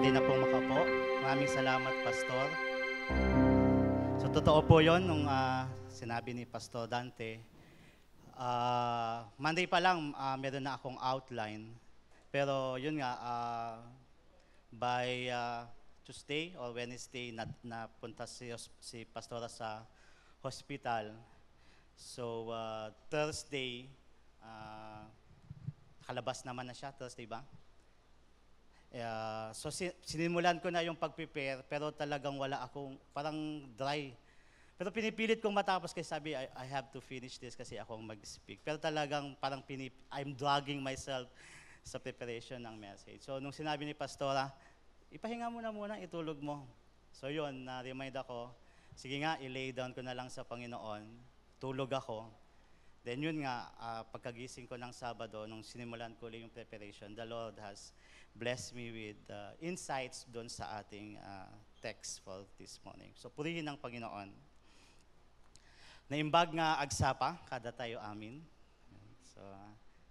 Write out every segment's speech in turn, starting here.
Pwede na pong makaupo. Maraming salamat, Pastor. So, totoo po yon nung sinabi ni Pastor Dante. Monday pa lang, meron na akong outline. Pero yun nga, by Tuesday or Wednesday, napunta si Pastora sa hospital. So, Thursday, kalabas naman na siya, Thursday ba? So sinimulan ko na yung pag-prepare pero talagang wala akong, parang dry. Pero pinipilit kong matapos kasi sabi I have to finish this kasi ako ang mag-speak. Pero talagang parang I'm dragging myself sa preparation ng message. So nung sinabi ni Pastora, ipahinga mo na muna, itulog mo. So yun, na-remind ako, sige nga, i-lay down ko na lang sa Panginoon. Tulog ako. Then yun nga, pagkagising ko ng Sabado, nung sinimulan ko ulit yung preparation, the Lord has blessed me with insights doon sa ating text for this morning. So purihin ng Panginoon. Naimbag nga agsapa, kada tayo amin. So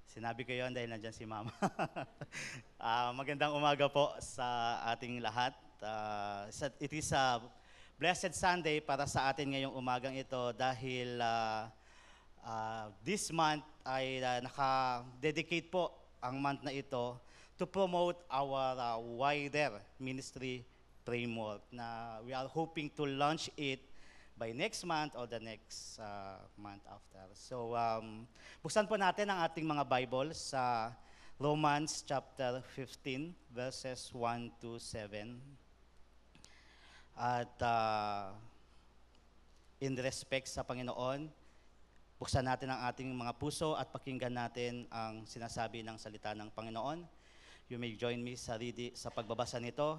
sinabi ko yun dahil nandyan si Mama. Magandang umaga po sa ating lahat. It is a blessed Sunday para sa atin ngayong umagang ito dahil this month ay naka-dedicate po ang month na ito to promote our wider ministry framework na we are hoping to launch it by next month or the next month after. So, buksan po natin ang ating mga Bible sa Romans chapter 15 verses 1 to 7. At in respect sa Panginoon, buksan natin ang ating mga puso at pakinggan natin ang sinasabi ng salita ng Panginoon. You may join me sa pagbabasa nito.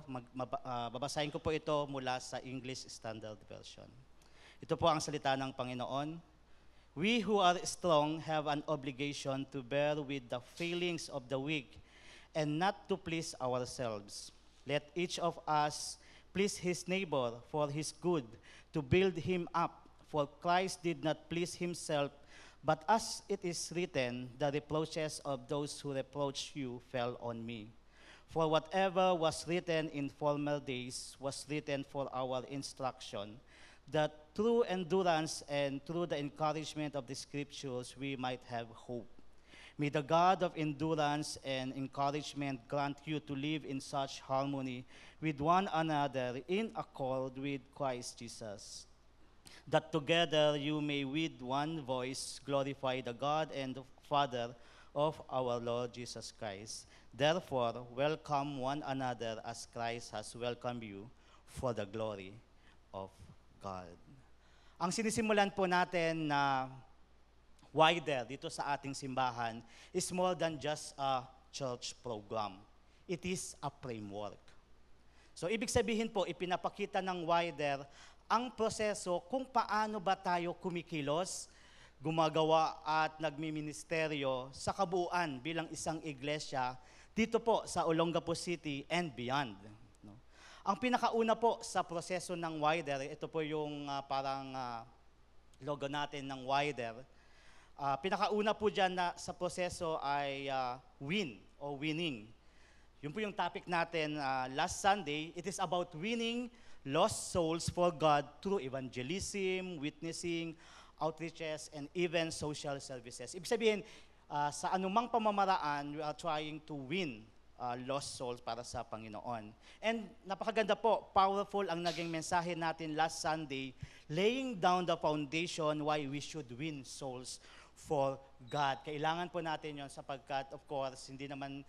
Babasahin ko po ito mula sa English Standard Version. Ito po ang salita ng Panginoon. We who are strong have an obligation to bear with the failings of the weak and not to please ourselves. Let each of us please his neighbor for his good, to build him up. For Christ did not please himself, but as it is written, the reproaches of those who reproach you fell on me. For whatever was written in former days was written for our instruction, that through endurance and through the encouragement of the Scriptures we might have hope. May the God of endurance and encouragement grant you to live in such harmony with one another in accord with Christ Jesus, that together you may with one voice glorify the God and Father of our Lord Jesus Christ. Therefore, welcome one another as Christ has welcomed you for the glory of God. Ang sinisimulan po natin na wider dito sa ating simbahan is more than just a church program. It is a framework. So, ibig sabihin po, ipinapakita ng wider ang proseso kung paano ba tayo kumikilos, gumagawa at nagmiministeryo sa kabuuan bilang isang iglesia dito po sa Olongapo City and beyond. No? Ang pinakauna po sa proseso ng wider, ito po yung parang logo natin ng wider. Pinakauna po dyan na sa proseso ay win o winning. Yun po yung topic natin last Sunday. It is about winning lost souls for God through evangelism, witnessing, outreaches, and even social services. Ibig sabihin, sa anumang pamamaraan, we are trying to win lost souls para sa Panginoon. And napakaganda po, powerful ang naging mensahe natin last Sunday, laying down the foundation why we should win souls for God. Kailangan po natin yon sapagkat, of course, hindi naman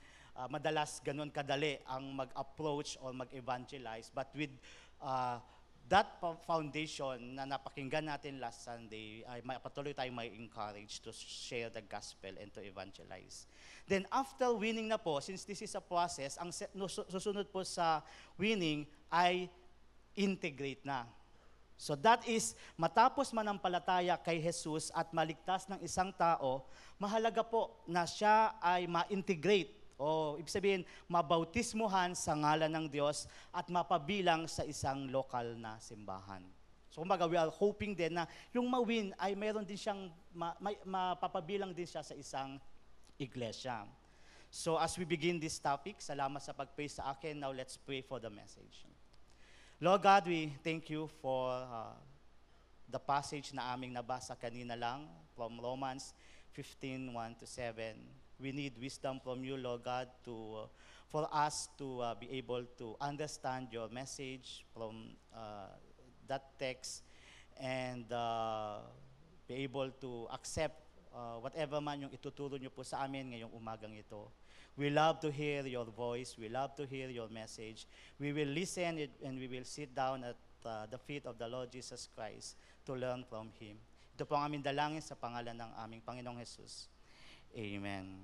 madalas ganun kadali ang mag-approach or mag-evangelize. But with that foundation na napakinggan natin last Sunday, ay patuloy tayong may encourage to share the gospel and to evangelize. Then after winning na po, since this is a process, ang susunod po sa winning ay integrate na. So that is, matapos manampalataya kay Jesus at maligtas ng isang tao, mahalaga po na siya ay ma-integrate o ibig sabihin, mabautismuhan sa ngalan ng Diyos at mapabilang sa isang lokal na simbahan. So kumbaga, we are hoping din na yung mawin ay mayroon din siyang, mapapabilang din siya sa isang iglesia. So as we begin this topic, salamat sa pag-pray sa akin. Now let's pray for the message. Lord God, we thank you for the passage na aming nabasa kanina lang from Romans 15:1-7. We need wisdom from you, Lord God, for us to be able to understand your message from that text and be able to accept whatever man yung ituturo nyo po sa amin ngayong umagang ito. We love to hear your voice. We love to hear your message. We will listen and we will sit down at the feet of the Lord Jesus Christ to learn from Him. Ito po ang aming dalangin sa pangalan ng aming Panginoong Jesus. Amen.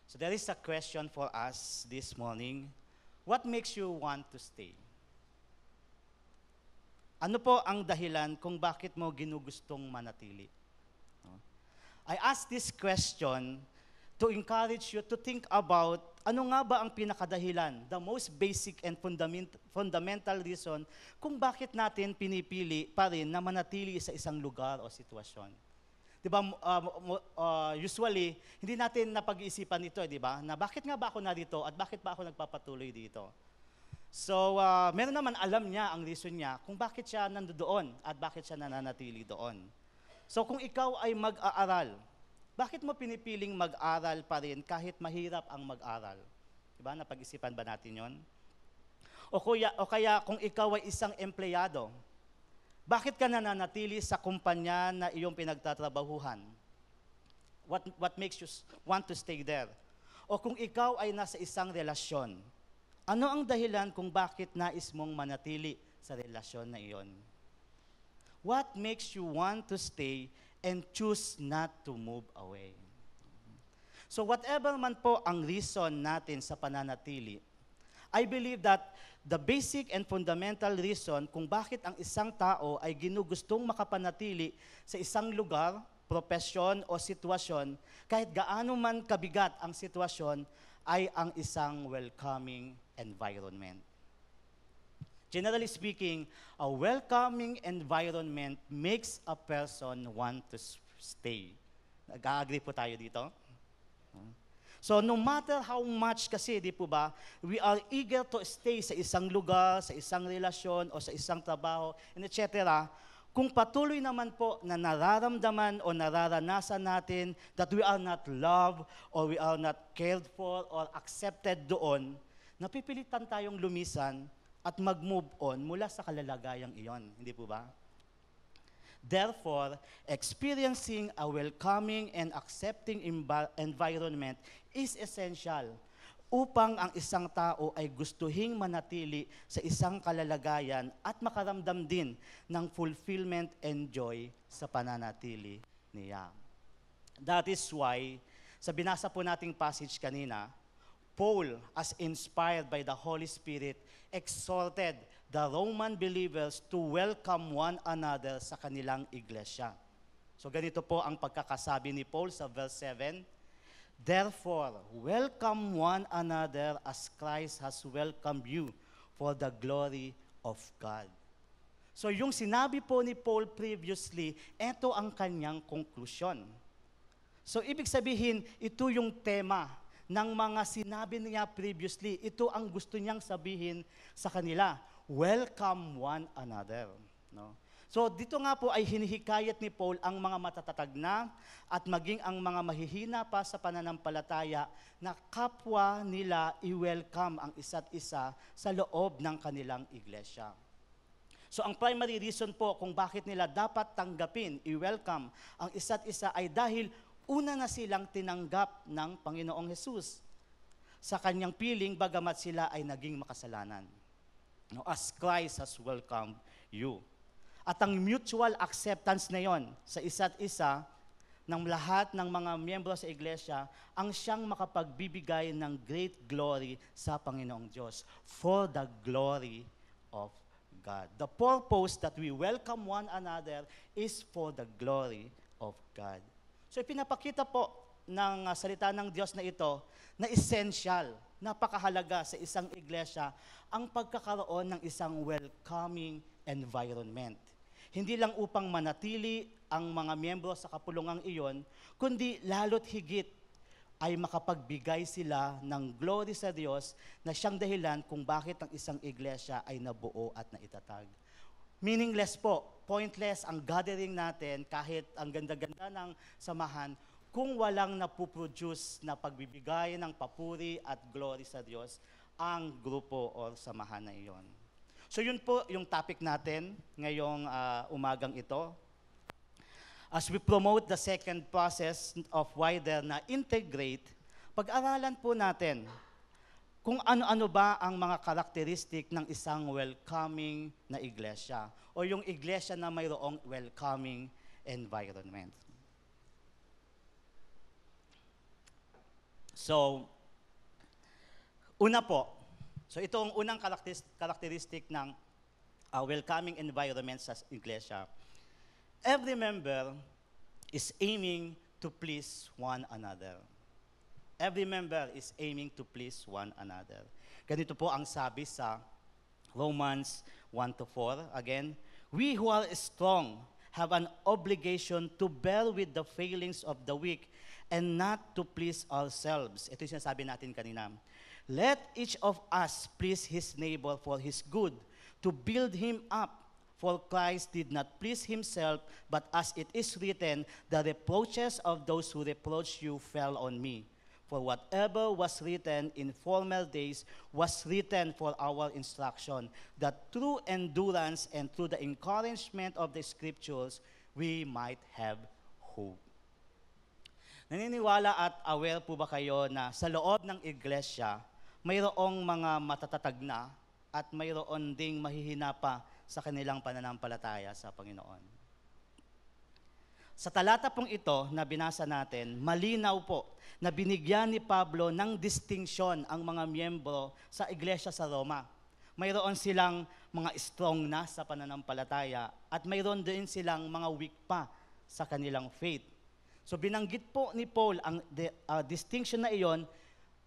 So there is a question for us this morning. What makes you want to stay? Ano po ang dahilan kung bakit mo ginugustong manatili? I ask this question to encourage you to think about ano nga ba ang pinakadahilan, the most basic and fundamental reason kung bakit natin pinipili pa rin na manatili sa isang lugar o sitwasyon. Diba, usually, hindi natin napag-iisipan ito, diba? Na bakit nga ba ako narito at bakit ba ako nagpapatuloy dito? So, meron naman alam niya ang reason niya kung bakit siya nandoon at bakit siya nananatili doon. So kung ikaw ay mag-aaral, bakit mo pinipiling mag-aral pa rin kahit mahirap ang mag-aral? Diba? Napag-isipan ba natin yon? O kaya kung ikaw ay isang empleyado, bakit ka nananatili sa kumpanya na iyong pinagtatrabahuhan? What makes you want to stay there? O kung ikaw ay nasa isang relasyon, ano ang dahilan kung bakit nais mong manatili sa relasyon na iyon? What makes you want to stay and choose not to move away? So whatever man po ang reason natin sa pananatili, I believe that the basic and fundamental reason kung bakit ang isang tao ay ginugustong makapanatili sa isang lugar, propesyon o sitwasyon, kahit gaano man kabigat ang sitwasyon, ay ang isang welcoming environment. Generally speaking, a welcoming environment makes a person want to stay. Nag-agree po tayo dito? So no matter how much kasi, di po ba, we are eager to stay sa isang lugar, sa isang relasyon, o sa isang trabaho, and etc., kung patuloy naman po na nararamdaman o nararanasan natin that we are not loved or we are not cared for or accepted doon, napipilitan tayong lumisan at mag-move on mula sa kalalagayang iyon. Hindi po ba? Therefore, experiencing a welcoming and accepting environment is essential upang ang isang tao ay gustuhing manatili sa isang kalalagayan at makaramdam din ng fulfillment and joy sa pananatili niya. That is why, sa binasa po nating passage kanina, Paul, as inspired by the Holy Spirit, exhorted the Roman believers to welcome one another sa kanilang iglesia. So ganito po ang pagkakasabi ni Paul sa verse 7, "Therefore, welcome one another as Christ has welcomed you for the glory of God." So yung sinabi po ni Paul previously, ito ang kanyang konklusyon. So ibig sabihin, ito yung tema ng mga sinabi niya previously. Ito ang gusto niyang sabihin sa kanila. Welcome one another. No? So dito nga po ay hinihikayat ni Paul ang mga matatatag na at maging ang mga mahihina pa sa pananampalataya na kapwa nila i-welcome ang isa't isa sa loob ng kanilang iglesia. So ang primary reason po kung bakit nila dapat tanggapin, i-welcome ang isa't isa ay dahil una na silang tinanggap ng Panginoong Hesus sa kanyang piling bagamat sila ay naging makasalanan. No, as Christ has welcomed you. At ang mutual acceptance na yon sa isa't isa ng lahat ng mga miyembro sa iglesia ang siyang makapagbibigay ng great glory sa Panginoong Diyos for the glory of God. The purpose that we welcome one another is for the glory of God. So ipinapakita po ng salita ng Diyos na ito na essential, napakahalaga sa isang iglesia ang pagkakaroon ng isang welcoming environment. Hindi lang upang manatili ang mga miyembro sa kapulungang iyon, kundi lalo't higit ay makapagbigay sila ng glory sa Diyos na siyang dahilan kung bakit ang isang iglesia ay nabuo at naitatag. Meaningless po, pointless ang gathering natin kahit ang ganda-ganda ng samahan kung walang napuproduce na pagbibigay ng papuri at glory sa Diyos ang grupo o samahan na iyon. So yun po yung topic natin ngayong umagang ito. As we promote the second process of wider na integrate, pag-aralan po natin kung ano-ano ba ang mga karakteristik ng isang welcoming na iglesia o yung iglesia na mayroong welcoming environment. So, una po, so itong unang karakteristik ng welcoming environment sa iglesia. Every member is aiming to please one another. Every member is aiming to please one another. Ganito po ang sabi sa Romans 1-4. Again, we who are strong have an obligation to bear with the failings of the weak and not to please ourselves. Ito yung sinasabi natin kanina. Let each of us please his neighbor for his good, to build him up. For Christ did not please himself, but as it is written, the reproaches of those who reproach you fell on me. For whatever was written in former days was written for our instruction, that through endurance and through the encouragement of the Scriptures, we might have hope. Naniniwala at aware po ba kayo na sa loob ng iglesia, mayroong mga matatatag na at mayroon ding mahihina pa sa kanilang pananampalataya sa Panginoon? Sa talata pong ito na binasa natin, malinaw po na binigyan ni Pablo ng distinction ang mga miyembro sa iglesia sa Roma. Mayroon silang mga strong na sa pananampalataya at mayroon din silang mga weak pa sa kanilang faith. So binanggit po ni Paul ang distinction na iyon,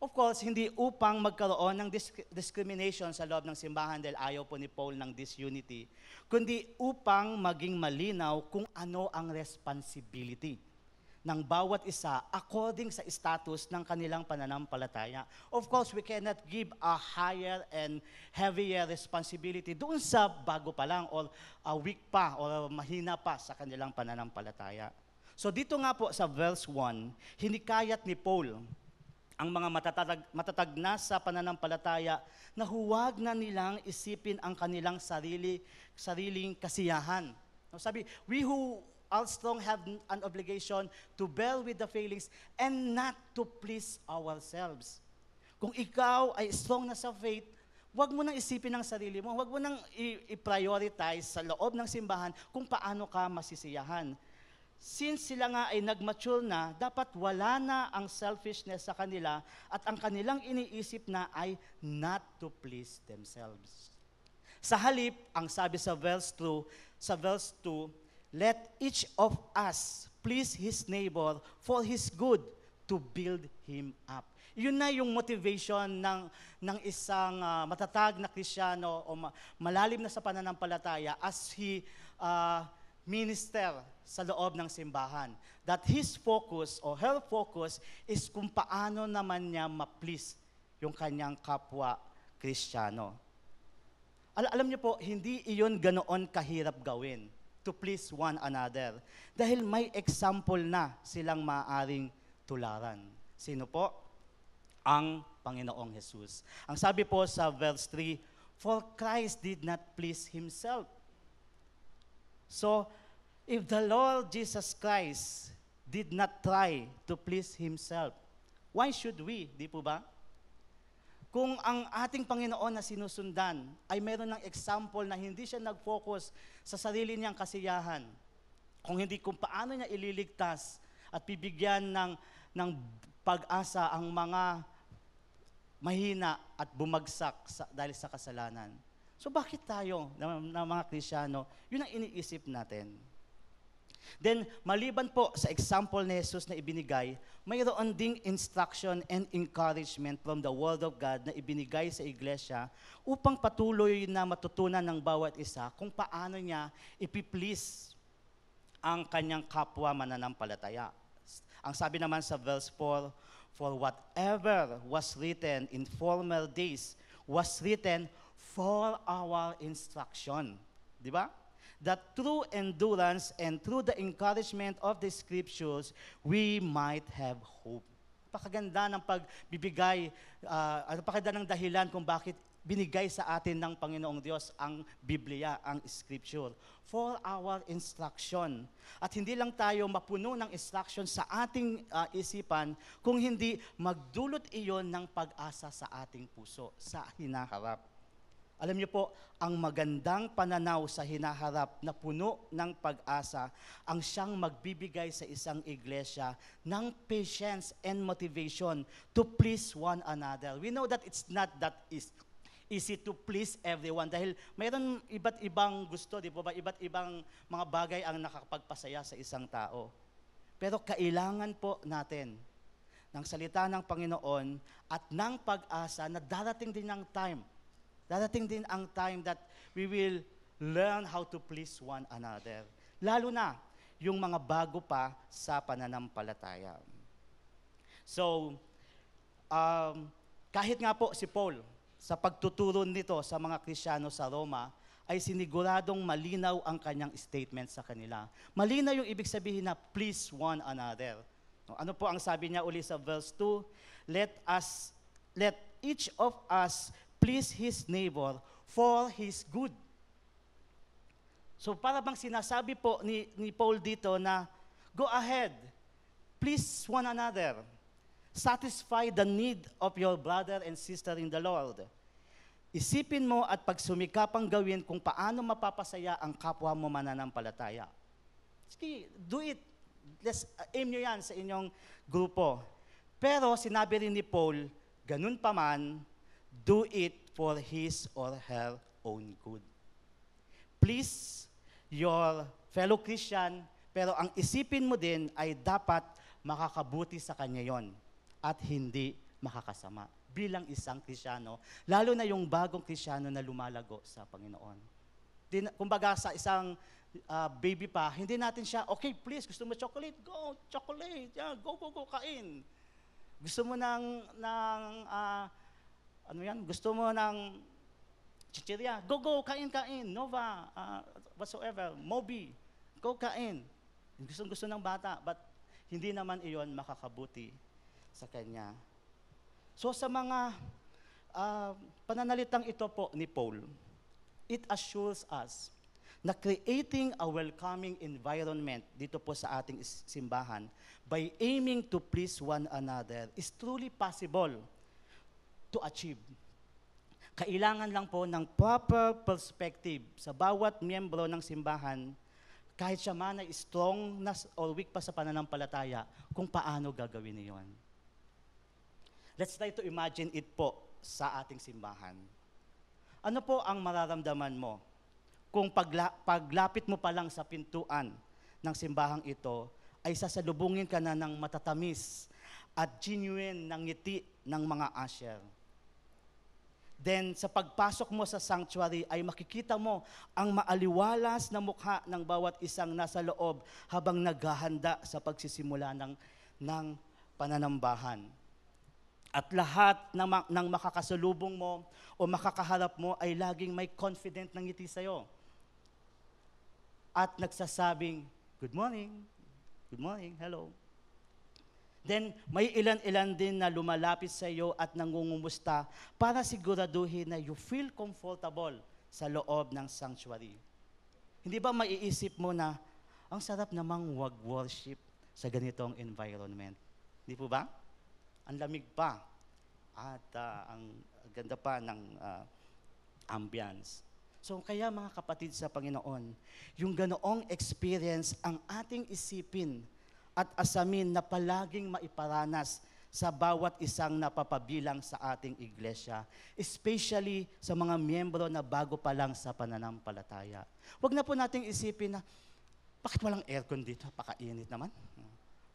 of course, hindi upang magkaroon ng discrimination sa loob ng simbahan dahil ayaw po ni Paul ng disunity, kundi upang maging malinaw kung ano ang responsibility ng bawat isa according sa status ng kanilang pananampalataya. Of course, we cannot give a higher and heavier responsibility doon sa bago pa lang or weak pa or mahina pa sa kanilang pananampalataya. So dito nga po sa verse 1, hinikayat ni Paul ang mga matatag na sa pananampalataya na huwag na nilang isipin ang kanilang sariling kasiyahan. Sabi, we who are strong have an obligation to bear with the failings and not to please ourselves. Kung ikaw ay strong na sa faith, huwag mo nang isipin ang sarili mo, huwag mo nang i-prioritize sa loob ng simbahan kung paano ka masisiyahan. Since sila nga ay nag-mature na, dapat wala na ang selfishness sa kanila at ang kanilang iniisip na ay not to please themselves. Sa halip, ang sabi sa verse 2, let each of us please his neighbor for his good, to build him up. Yun na yung motivation ng isang matatag na Kristiyano o malalim na sa pananampalataya as he minister sa loob ng simbahan. That his focus or her focus is kung paano naman niya ma-please yung kanyang kapwa Kristiyano. Alam niyo po, hindi iyon ganoon kahirap gawin, to please one another. Dahil may example na silang maaring tularan. Sino po? Ang Panginoong Jesus. Ang sabi po sa verse 3, for Christ did not please himself. So, if the Lord Jesus Christ did not try to please himself, why should we? Di po ba? Kung ang ating Panginoon na sinusundan ay meron ng example na hindi siya nag-focus sa sarili niyang kasiyahan, kung hindi kung paano niya ililigtas at bibigyan ng pag-asa ang mga mahina at bumagsak dahil sa kasalanan. So bakit tayo, na mga Kristiyano, yun ang iniisip natin. Then, maliban po sa example ni Jesus na ibinigay, mayroon ding instruction and encouragement from the Word of God na ibinigay sa iglesia upang patuloy na matutunan ng bawat isa kung paano niya ipiplease ang kanyang kapwa mananampalataya. Ang sabi naman sa verse 4, For whatever was written in former days was written for our instruction. Di ba? That through endurance and through the encouragement of the Scriptures, we might have hope. Napakaganda ng pagbibigay, napakaganda ng dahilan kung bakit binigay sa atin ng Panginoong Diyos ang Biblia, ang Scripture, for our instruction. At hindi lang tayo mapuno ng instruction sa ating isipan, kung hindi magdulot iyon ng pag-asa sa ating puso, sa hinaharap. Alam niyo po, ang magandang pananaw sa hinaharap na puno ng pag-asa ang siyang magbibigay sa isang iglesia ng patience and motivation to please one another. We know that it's not that easy to please everyone dahil mayroon iba't ibang gusto, di ba? Iba't ibang mga bagay ang nakakapagpasaya sa isang tao. Pero kailangan po natin ng salita ng Panginoon at ng pag-asa na darating din ang time that we will learn how to please one another. Lalo na yung mga bago pa sa pananampalataya. So, kahit nga po si Paul, sa pagtuturo nito sa mga Kristiyano sa Roma, ay siniguradong malinaw ang kanyang statement sa kanila. Malinaw yung ibig sabihin na please one another. Ano po ang sabi niya uli sa verse 2? Let each of us please his neighbor for his good. So para bang sinasabi po ni Paul dito na go ahead, please one another. Satisfy the need of your brother and sister in the Lord. Isipin mo at pagsumikapang gawin kung paano mapapasaya ang kapwa mo mananampalataya. Sige, do it. Let's aim nyo yan sa inyong grupo. Pero sinabi rin ni Paul, ganun pa man, do it for his or her own good. Please your fellow Christian, pero ang isipin mo din ay dapat makakabuti sa kanya yon at hindi makakasama bilang isang Kristiyano, lalo na yung bagong Kristiyano na lumalago sa Panginoon. Kumbaga sa isang baby pa, hindi natin siya, okay, please, gusto mo chocolate? Go, chocolate. Yeah, go, kain. Gusto mo gusto mo ng chichirya? Go, kain. Nova, whatsoever, Moby, go kain. Gusto ng bata, but hindi naman iyon makakabuti sa kanya. So sa mga pananalitang ito po ni Paul, it assures us na creating a welcoming environment dito po sa ating simbahan by aiming to please one another is truly possible to achieve. Kailangan lang po ng proper perspective sa bawat miyembro ng simbahan, kahit siya man ay strong na or weak pa sa pananampalataya, kung paano gagawin niyon. Let's try to imagine it po sa ating simbahan. Ano po ang mararamdaman mo kung paglapit mo pa lang sa pintuan ng simbahang ito, ay sasalubungin ka na ng matatamis at genuine ng ngiti ng mga usher? Then sa pagpasok mo sa sanctuary ay makikita mo ang maaliwalas na mukha ng bawat isang nasa loob habang naghahanda sa pagsisimula ng pananambahan. At lahat ng makakasalubong mo o makakaharap mo ay laging may confident na ngiti sa'yo. At nagsasabing, good morning, hello. Then, may ilan-ilan din na lumalapit sa iyo at nangungumusta para siguraduhin na you feel comfortable sa loob ng sanctuary. Hindi ba maiisip mo na, ang sarap namang worship sa ganitong environment? Hindi po ba? Ang lamig pa at ang ganda pa ng ambience. So kaya mga kapatid sa Panginoon, yung ganoong experience ang ating isipin at asamin na palaging maiparanas sa bawat isang napapabilang sa ating iglesia, especially sa mga miyembro na bago pa lang sa pananampalataya. Huwag na po nating isipin na, bakit walang aircon dito? Pakainit naman.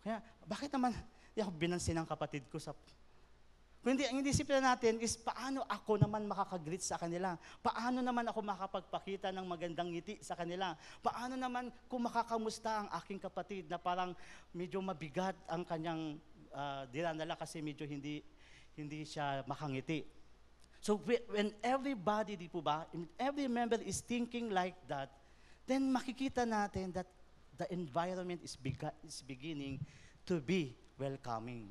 Kaya, bakit naman, di ako binansin ng kapatid ko sa... Kung ang isipin natin is, paano ako naman makakagreet sa kanila? Paano naman ako makapagpakita ng magandang ngiti sa kanila? Paano naman kung makakamusta ang aking kapatid na parang medyo mabigat ang kanyang dinadala kasi medyo hindi siya makangiti. So when everybody, di po ba, every member is thinking like that, then makikita natin that the environment is beginning to be welcoming.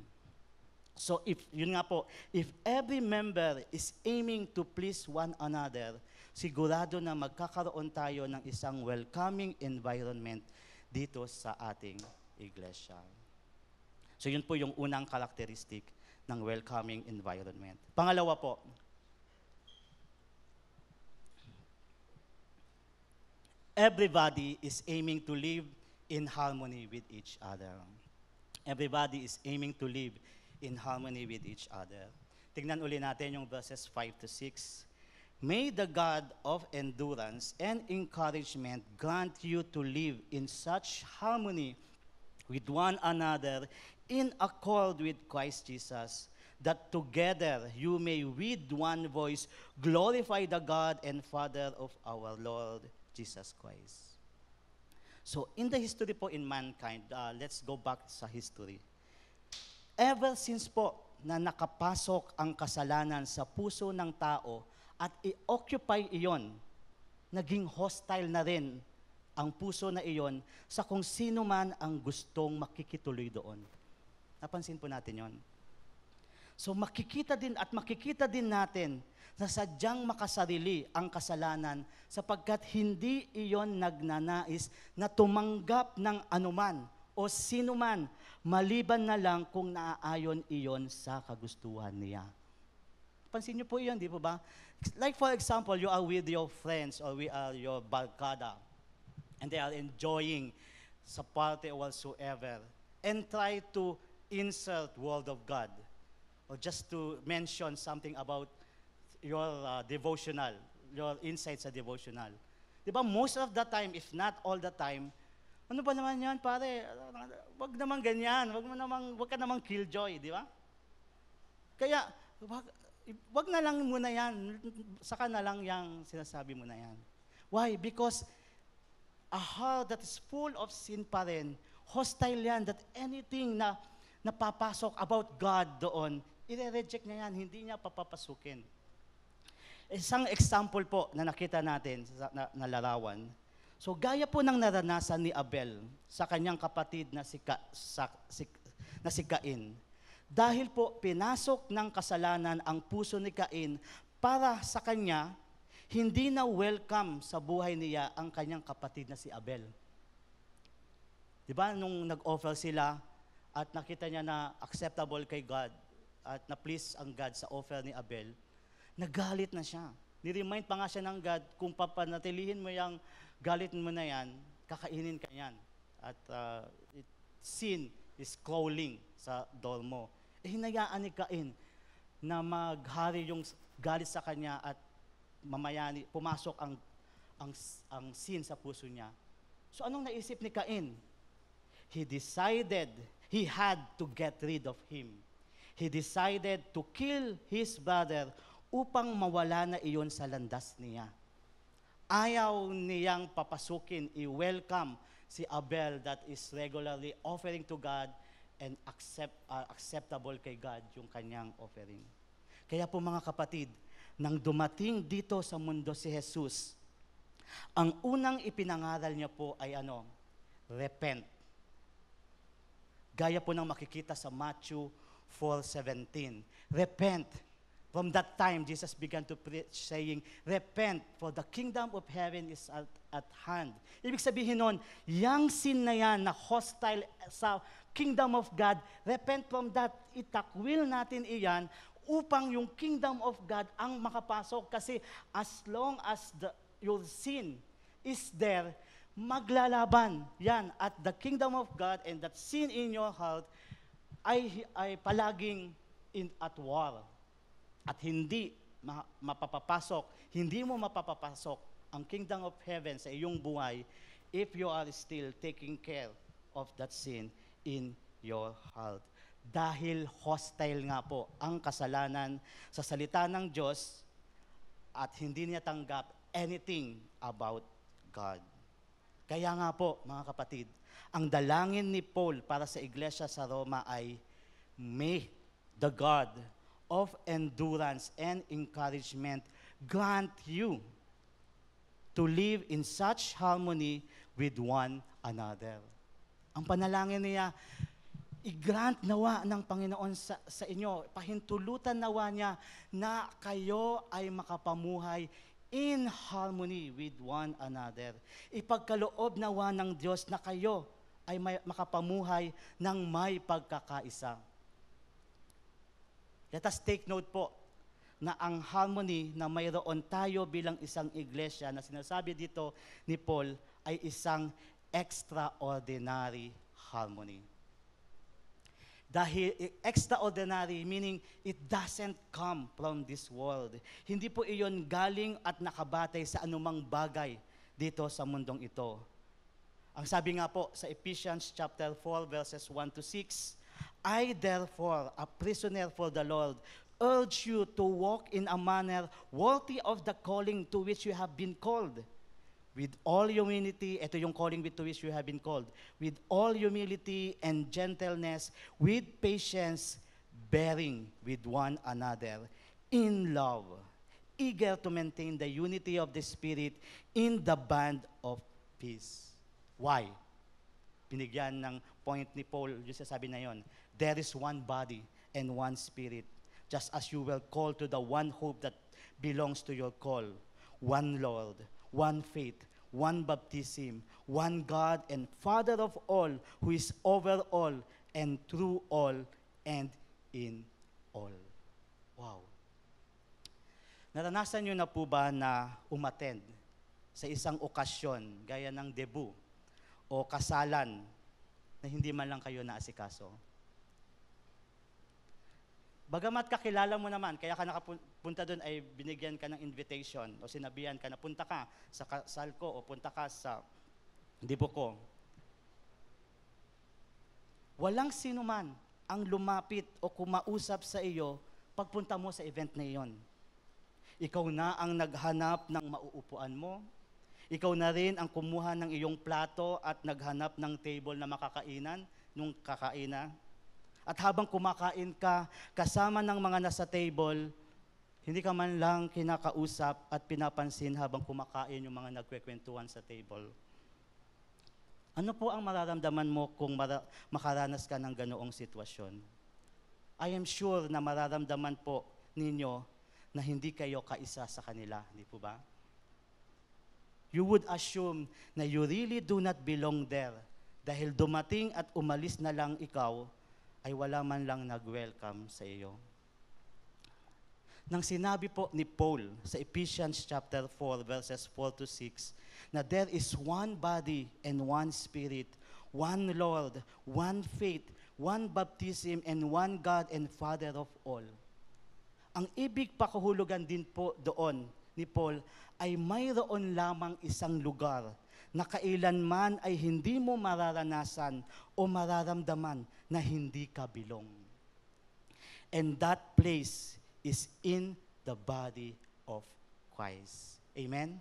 So yun nga po, if every member is aiming to please one another, sigurado na magkakaroon tayo ng isang welcoming environment dito sa ating iglesia. So yun po yung unang characteristic ng welcoming environment. Pangalawa po, everybody is aiming to live in harmony with each other. Everybody is aiming to live in harmony with each other. Tingnan uli natin yung verses 5 to 6. May the God of endurance and encouragement grant you to live in such harmony with one another in accord with Christ Jesus, that together you may with one voice glorify the God and Father of our Lord Jesus Christ. So in the history po in mankind, let's go back sa history. Ever since po na nakapasok ang kasalanan sa puso ng tao at i-occupy iyon, naging hostile na rin ang puso na iyon sa kung sino man ang gustong makikituloy doon. Napansin po natin yon. So makikita din natin na sadyang makasarili ang kasalanan sapagkat hindi iyon nagnanais na tumanggap ng anuman o sino man maliban na lang kung naaayon iyon sa kagustuhan niya. Pansin niyo po iyon, di po ba? Like for example, you are with your friends or we are your barkada and they are enjoying sa party or whatsoever and try to insert Word of God or just to mention something about your devotional, your insights sa devotional. Di ba, most of the time, if not all the time, ano ba naman yan, pare? Wag naman ganyan, wag ka namang killjoy, di ba? Kaya, wag na lang muna yan, saka na lang yung sinasabi mo na yan. Why? Because a heart that is full of sin pa rin, hostile yan, that anything na napapasok about God doon, i-reject niya yan, hindi niya papapasukin. Isang example po na nakita natin na larawan. So gaya po ng naranasan ni Abel sa kanyang kapatid na si Cain. Dahil po pinasok ng kasalanan ang puso ni Cain para sa kanya, hindi na welcome sa buhay niya ang kanyang kapatid na si Abel. Di ba nung nag-offer sila at nakita niya na acceptable kay God at na-please ang God sa offer ni Abel, nagalit na siya. Ni-remind pa nga siya ng God, kung papanatilihin mo yung galit mo na yan, kakainin ka yan. At sin is crawling sa door mo. Hinayaan ni Cain na maghari yung galit sa kanya at mamaya pumasok ang sin sa puso niya. So anong naisip ni Cain? He decided he had to get rid of him. He decided to kill his brother upang mawala na iyon sa landas niya. Ayaw niyang papasukin, i-welcome si Abel that is regularly offering to God and acceptable kay God yung kanyang offering. Kaya po mga kapatid, nang dumating dito sa mundo si Jesus, ang unang ipinangaral niya po ay repent. Gaya po ng makikita sa Matthew 4:17. Repent. From that time, Jesus began to preach saying, repent, for the kingdom of heaven is at hand. Ibig sabihin nun, yung sin na yan na hostile sa kingdom of God, repent from that, itakwil natin iyan upang yung kingdom of God ang makapasok. Kasi as long as your sin is there, maglalaban yan at the kingdom of God and that sin in your heart ay palaging at war. At hindi hindi mo mapapapasok ang kingdom of heaven sa iyong buhay if you are still taking care of that sin in your heart. Dahil hostile nga po ang kasalanan sa salita ng Diyos at hindi niya tanggap anything about God. Kaya nga po, mga kapatid, ang dalangin ni Paul para sa iglesia sa Roma ay, May the God of endurance and encouragement grant you to live in such harmony with one another. Ang panalangin niya, i-grant nawa ng Panginoon sa inyo, pahintulutan nawa niya na kayo ay makapamuhay in harmony with one another. Ipagkaloob nawa ng Diyos na kayo ay makapamuhay ng may pagkakaisa. Let us take note po na ang harmony na mayroon tayo bilang isang iglesia na sinasabi dito ni Paul ay isang extraordinary harmony. Dahil extraordinary, meaning it doesn't come from this world. Hindi po iyon galing at nakabatay sa anumang bagay dito sa mundong ito. Ang sabi nga po sa Ephesians chapter 4 verses 1 to 6, I therefore, a prisoner for the Lord, urge you to walk in a manner worthy of the calling to which you have been called. With all humility, ito yung calling to which you have been called. With all humility and gentleness, with patience, bearing with one another, in love, eager to maintain the unity of the Spirit in the bond of peace. Why? Binigyan ng point ni Paul, yung sasabi na yon. There is one body and one spirit, just as you will call to the one hope that belongs to your call. One Lord, one faith, one baptism, one God and Father of all, who is over all and through all and in all. Wow. Naranasan nyo na po ba na umattend sa isang okasyon, gaya ng debut o kasalan, na hindi man lang kayo naasikaso? Bagamat kakilala mo naman, kaya ka nakapunta doon ay binigyan ka ng invitation o sinabihan ka na punta ka sa kasal ko o punta ka sa debut ko. Walang sino man ang lumapit o kumausap sa iyo pagpunta mo sa event na iyon. Ikaw na ang naghanap ng mauupuan mo. Ikaw na rin ang kumuha ng iyong plato at naghanap ng table na makakainan nung kakaina. At habang kumakain ka, kasama ng mga nasa table, hindi ka man lang kinakausap at pinapansin habang kumakain yung mga nagkwekwentuhan sa table. Ano po ang mararamdaman mo kung makaranas ka ng ganoong sitwasyon? I am sure na mararamdaman po ninyo na hindi kayo kaisa sa kanila, hindi po ba? You would assume na you really do not belong there dahil dumating at umalis na lang ikaw, ay wala man lang nag-welcome sa iyo. Nang sinabi po ni Paul sa Ephesians chapter 4 verses 4 to 6 na there is one body and one spirit, one Lord, one faith, one baptism, and one God and Father of all. Ang ibig pakahulugan din po doon ni Paul ay mayroon lamang isang lugar na kailanman ay hindi mo mararanasan o mararamdaman na hindi ka bilong. And that place is in the body of Christ. Amen?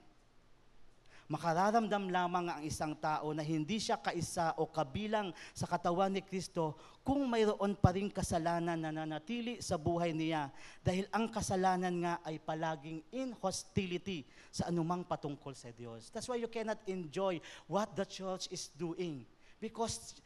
Makararamdam lamang ang isang tao na hindi siya kaisa o kabilang sa katawan ni Kristo kung mayroon pa ring kasalanan na nanatili sa buhay niya dahil ang kasalanan nga ay palaging in hostility sa anumang patungkol sa Diyos. That's why you cannot enjoy what the church is doing because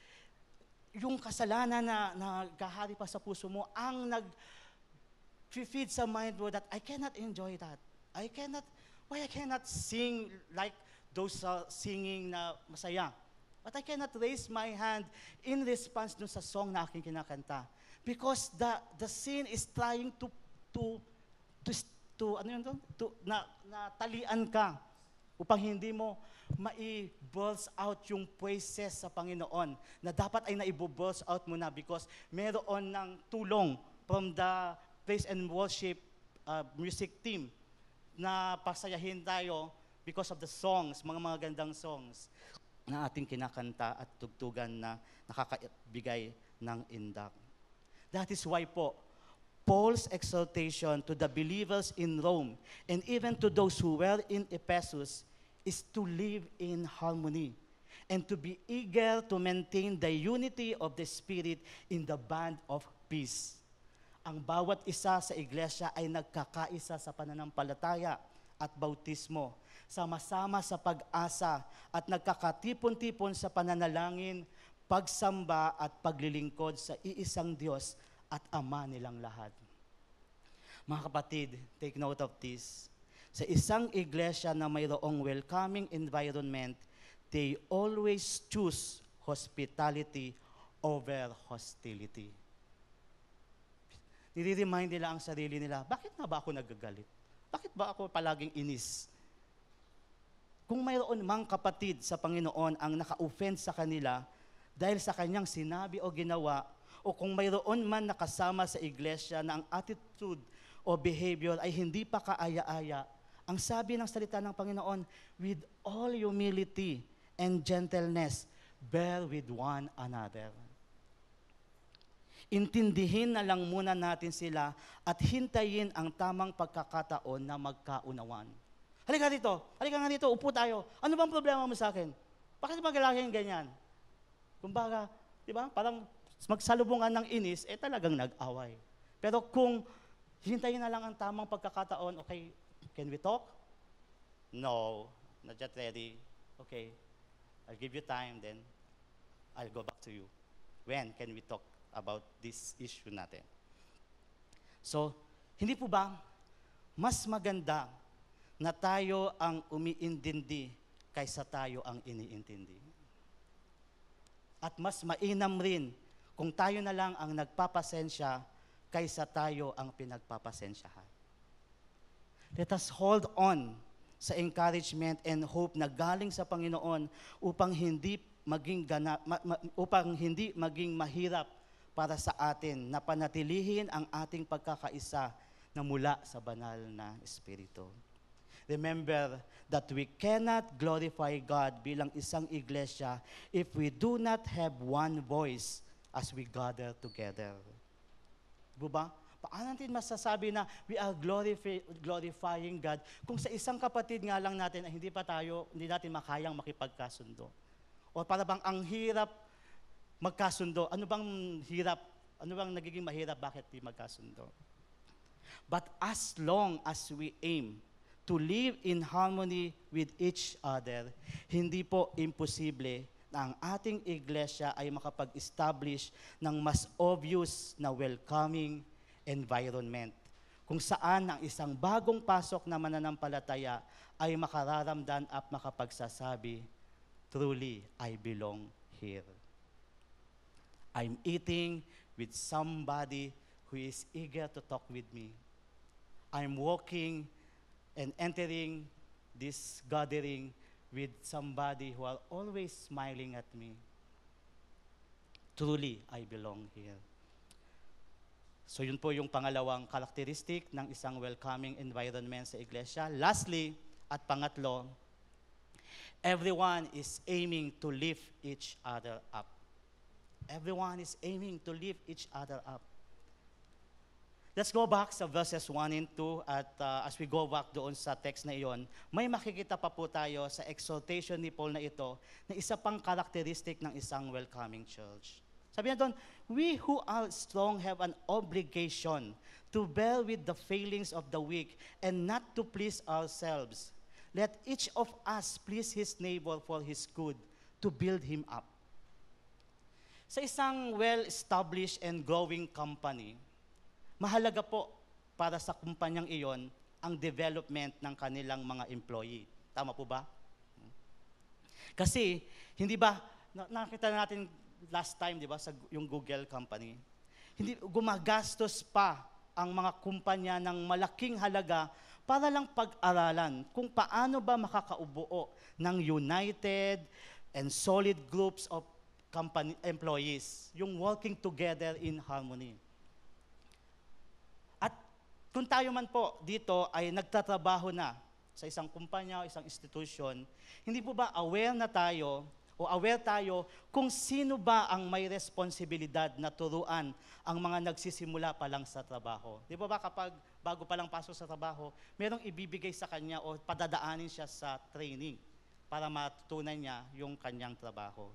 yung kasalanan na nagkahari pa sa puso mo ang nag-feed sa mind mo that I cannot enjoy that. I cannot sing like those singing na masaya. But I cannot raise my hand in response dun sa song na aking kinakanta. Because the sin is trying to talian ka upang hindi mo mai-burst out yung praises sa Panginoon na dapat ay naibo-burst out mo na because meron ng tulong from the praise and worship music team na pasayahin tayo because of the songs, mga gandang songs na ating kinakanta at tugtugan na nakakabigay ng indak. That is why po, Paul's exhortation to the believers in Rome and even to those who were in Ephesus is to live in harmony and to be eager to maintain the unity of the Spirit in the bond of peace. Ang bawat isa sa iglesia ay nagkakaisa sa pananampalataya at bautismo, sama-sama sa pag-asa at nagkakatipon-tipon sa pananalangin, pagsamba at paglilingkod sa iisang Diyos at Ama nilang lahat. Mga kapatid, take note of this. Sa isang iglesia na mayroong welcoming environment, they always choose hospitality over hostility. Nire-remind nila ang sarili nila, bakit nga ba ako nagagalit? Bakit ba ako palaging inis? Kung mayroon mang kapatid sa Panginoon ang naka-offend sa kanila dahil sa kanyang sinabi o ginawa, o kung mayroon man nakasama sa iglesia na ang attitude o behavior ay hindi pa kaaya-aya, ang sabi ng salita ng Panginoon, with all humility and gentleness, bear with one another. Intindihin na lang muna natin sila at hintayin ang tamang pagkakataon na magkaunawan. Halika nga dito, upo tayo. Ano bang problema mo sa akin? Bakit ba laging ganyan? Kumbaga, di ba, parang magsalubungan ng inis, talagang nag-away. Pero kung hintayin na lang ang tamang pagkakataon, okay, can we talk? No, not yet ready. Okay, I'll give you time, then I'll go back to you. When can we talk about this issue natin? So, hindi po ba mas maganda na tayo ang umiintindi kaysa tayo ang iniintindi? At mas mainam rin kung tayo na lang ang nagpapasensya kaysa tayo ang pinagpapasensyahan. Let us hold on sa encouragement and hope na galing sa Panginoon upang hindi maging mahirap para sa atin na panatilihin ang ating pagkakaisa na mula sa banal na Espiritu. Remember that we cannot glorify God bilang isang iglesia if we do not have one voice as we gather together. Diba? Paano natin masasabi na we are glorifying God kung sa isang kapatid nga lang natin ay hindi natin makayang makipagkasundo? O para bang ang hirap magkasundo? Ano bang hirap? Ano bang nagiging mahirap? Bakit di magkasundo? But as long as we aim to live in harmony with each other, hindi po imposible na ang ating iglesia ay makapag-establish ng mas obvious na welcoming environment kung saan ang isang bagong pasok na mananampalataya ay makararamdam at makapagsasabi, truly, I belong here. I'm eating with somebody who is eager to talk with me. I'm walking and entering this gathering with somebody who are always smiling at me. Truly, I belong here. So yun po yung pangalawang karakteristik ng isang welcoming environment sa iglesia. Lastly, at pangatlo, everyone is aiming to lift each other up. Everyone is aiming to lift each other up. Let's go back sa verses 1 and 2 at as we go back doon sa text na iyon, may makikita pa po tayo sa exhortation ni Paul na ito na isa pang karakteristik ng isang welcoming church. Sabi niya doon, we who are strong have an obligation to bear with the failings of the weak and not to please ourselves. Let each of us please his neighbor for his good, to build him up. Sa isang well-established and growing company, mahalaga po para sa kumpanyang iyon ang development ng kanilang mga employee. Tama po ba? Kasi, hindi ba, nakita natin last time, di ba, sa yung Google company, hindi gumagastos pa ang mga kumpanya ng malaking halaga para lang pag-aralan kung paano ba makakaubuo ng united and solid groups of company employees, yung working together in harmony. At kung tayo man po dito ay nagtatrabaho na sa isang kumpanya o isang institusyon, hindi po ba aware tayo kung sino ba ang may responsibilidad na turuan ang mga nagsisimula pa lang sa trabaho? Di ba kapag bago pa lang pasok sa trabaho, merong ibibigay sa kanya o padadaanin siya sa training para matutunan niya yung kanyang trabaho.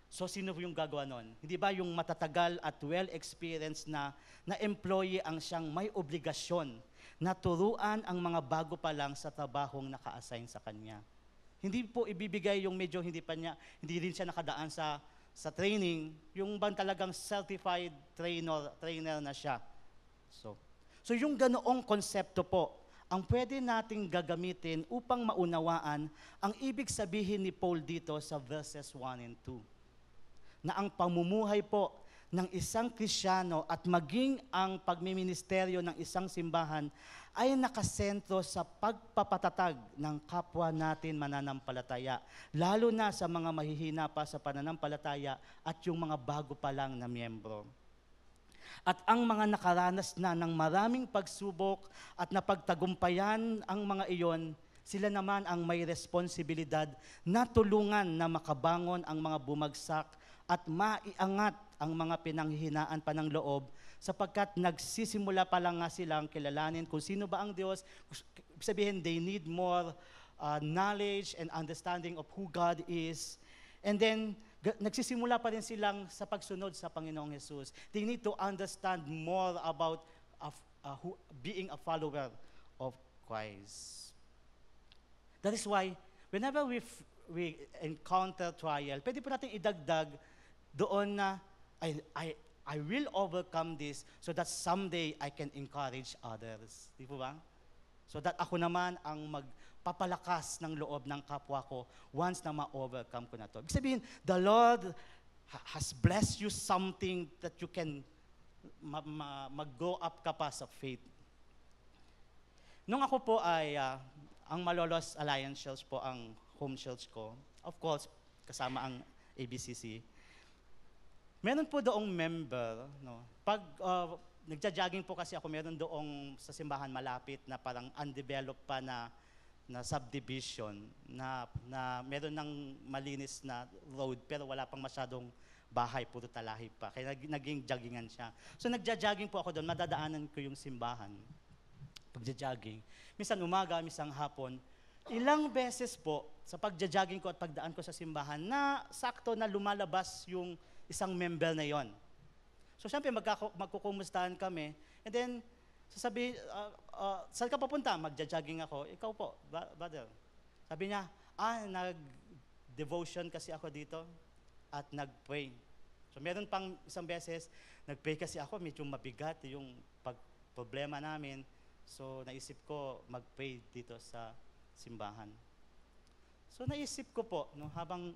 So sino yung gagawa nun? Hindi ba yung matatagal at well-experienced na employee ang siyang may obligasyon na turuan ang mga bago pa lang sa trabahong naka-assign sa kanya? Hindi po ibibigay yung medyo hindi rin siya nakadaan sa training, yung bang talagang certified trainer na siya. So yung ganoong konsepto po, ang pwede nating gagamitin upang maunawaan ang ibig sabihin ni Paul dito sa verses 1 and 2. Na ang pamumuhay po ng isang Kristiyano at maging ang pagmiministeryo ng isang simbahan ay nakasentro sa pagpapatatag ng kapwa natin mananampalataya, lalo na sa mga mahihina pa sa pananampalataya at yung mga bago pa lang na miyembro. At ang mga nakaranas na ng maraming pagsubok at napagtagumpayan ang mga iyon, sila naman ang may responsibilidad na tulungan na makabangon ang mga bumagsak at maiangat ang mga pinanghihinaan pa ng loob, sapagkat nagsisimula pa lang nga silang kilalanin kung sino ba ang Diyos. Sabihin, they need more knowledge and understanding of who God is. And then, nagsisimula pa rin silang sa pagsunod sa Panginoong Jesus. They need to understand more about being a follower of Christ. That is why, whenever we encounter trial, pwede po natin idagdag doon na, I will overcome this so that someday I can encourage others. Di po ba? So that ako naman ang magpapalakas ng loob ng kapwa ko once na ma-overcome ko na to. Ibig sabihin, the Lord has blessed you something that you can mag-go up ka pa sa faith. Nung ako po ay, ang Malolos Alliance Church po ang home church ko, of course, kasama ang ABCC, meron po doong member, no? Pag nagja-jogging po kasi ako, meron doong sa simbahan malapit na parang undeveloped pa na subdivision na meron ng malinis na road pero wala pang masyadong bahay, puro talahi pa. Kaya naging joggingan siya. So nagja-jogging po ako doon, madadaanan ko yung simbahan. Pagja-jogging. Minsan umaga, minsan hapon. Ilang beses po sa pagja-jogging ko at pagdaan ko sa simbahan na sakto na lumalabas yung isang member na yon. So siyempre magkukumustahan kami, and then sasabi, saan ka papunta? Magja-jogging ako. Ikaw po, brother. Sabi niya, nag-devotion kasi ako dito at nag-pray. So meron pang isang beses, nag-pray kasi ako, medyo mabigat yung problema namin. So naisip ko mag-pray dito sa simbahan. So naisip ko po, no, habang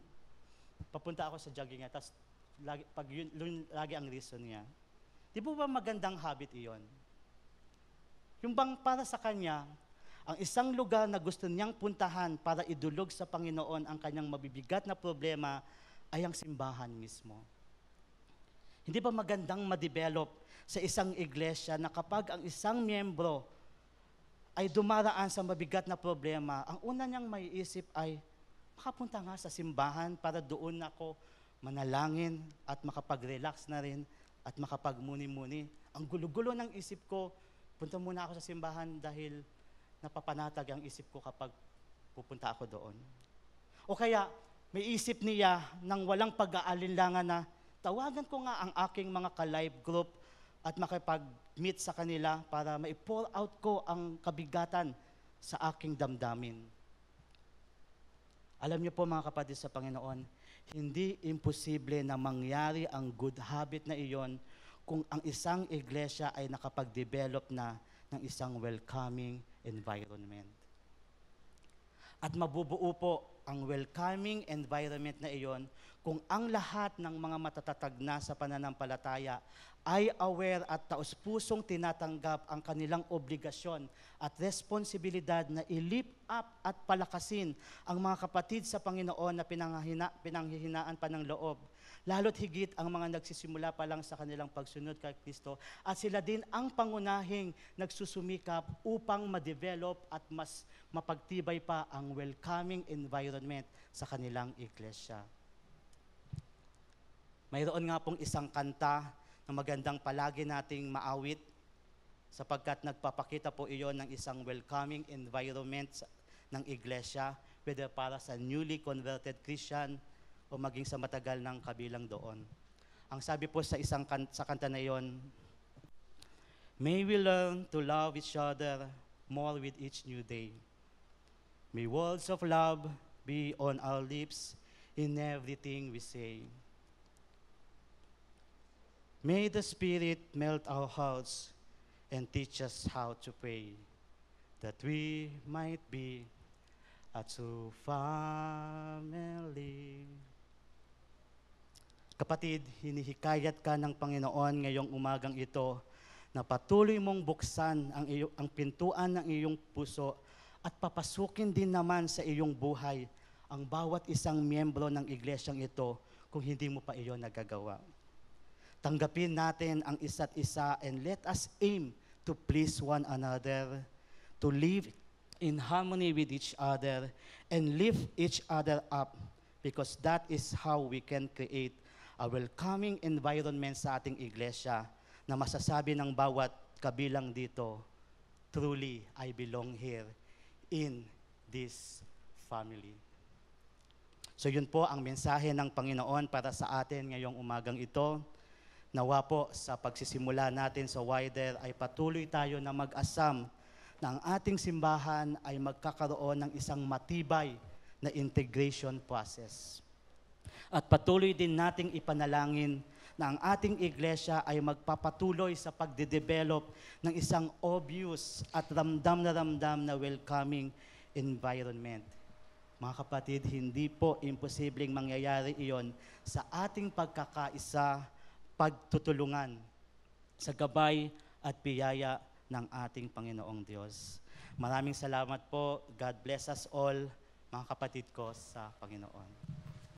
papunta ako sa jogging niya, tapos lagi ang reason niya. Di ba magandang habit iyon? Yung bang para sa kanya, ang isang lugar na gusto niyang puntahan para idulog sa Panginoon ang kanyang mabibigat na problema ay ang simbahan mismo. Hindi ba magandang ma-develop sa isang iglesia na kapag ang isang miyembro ay dumaraan sa mabigat na problema, ang una niyang maiisip ay, makapunta nga sa simbahan para doon ako manalangin at makapag-relax na rin at makapag-muni-muni. Ang gulo-gulo ng isip ko, punta muna ako sa simbahan dahil napapanatag ang isip ko kapag pupunta ako doon. O kaya, may isip niya nang walang pag-aalinlangan na tawagan ko nga ang aking mga ka-live group at makipag-meet sa kanila para ma-pour out ko ang kabigatan sa aking damdamin. Alam niyo po mga kapatid sa Panginoon, hindi imposible na mangyari ang good habit na iyon kung ang isang iglesia ay nakapag-develop na ng isang welcoming environment. At mabubuo po ang welcoming environment na iyon kung ang lahat ng mga matatatag na sa pananampalataya ay aware at taos-pusong tinatanggap ang kanilang obligasyon at responsibilidad na i-lift up at palakasin ang mga kapatid sa Panginoon na pinanghihinaan pa ng loob. Lalo't higit ang mga nagsisimula pa lang sa kanilang pagsunod kay Kristo at sila din ang pangunahing nagsusumikap upang ma-develop at mas mapagtibay pa ang welcoming environment sa kanilang iglesia. Mayroon nga pong isang kanta na magandang palagi nating maawit sapagkat nagpapakita po iyon ng isang welcoming environment ng iglesia, whether para sa newly converted Christian o maging sa matagal ng kabilang doon. Ang sabi po sa sa kanta na iyon, may we learn to love each other more with each new day. May words of love be on our lips in everything we say. May the Spirit melt our hearts and teach us how to pray, that we might be a true family. Kapatid, hinihikayat ka ng Panginoon ngayong umagang ito na patuloy mong buksan ang pintuan ng iyong puso at papasukin din naman sa iyong buhay ang bawat isang miyembro ng iglesyang ito kung hindi mo pa iyon nagagawa. Tanggapin natin ang isa't isa and let us aim to please one another, to live in harmony with each other, and lift each other up, because that is how we can create a welcoming environment sa ating iglesia na masasabi ng bawat kabilang dito, truly, I belong here in this family. So yun po ang mensahe ng Panginoon para sa atin ngayong umagang ito. Nawa po sa pagsisimula natin sa Wider ay patuloy tayo na mag-asam na ang ating simbahan ay magkakaroon ng isang matibay na integration process. At patuloy din nating ipanalangin na ang ating iglesia ay magpapatuloy sa pagde-develop ng isang obvious at ramdam na welcoming environment. Mga kapatid, hindi po imposibleng mangyayari iyon sa ating pagkakaisa, pagtutulungan sa gabay at biyaya ng ating Panginoong Diyos. Maraming salamat po. God bless us all, mga kapatid ko sa Panginoon.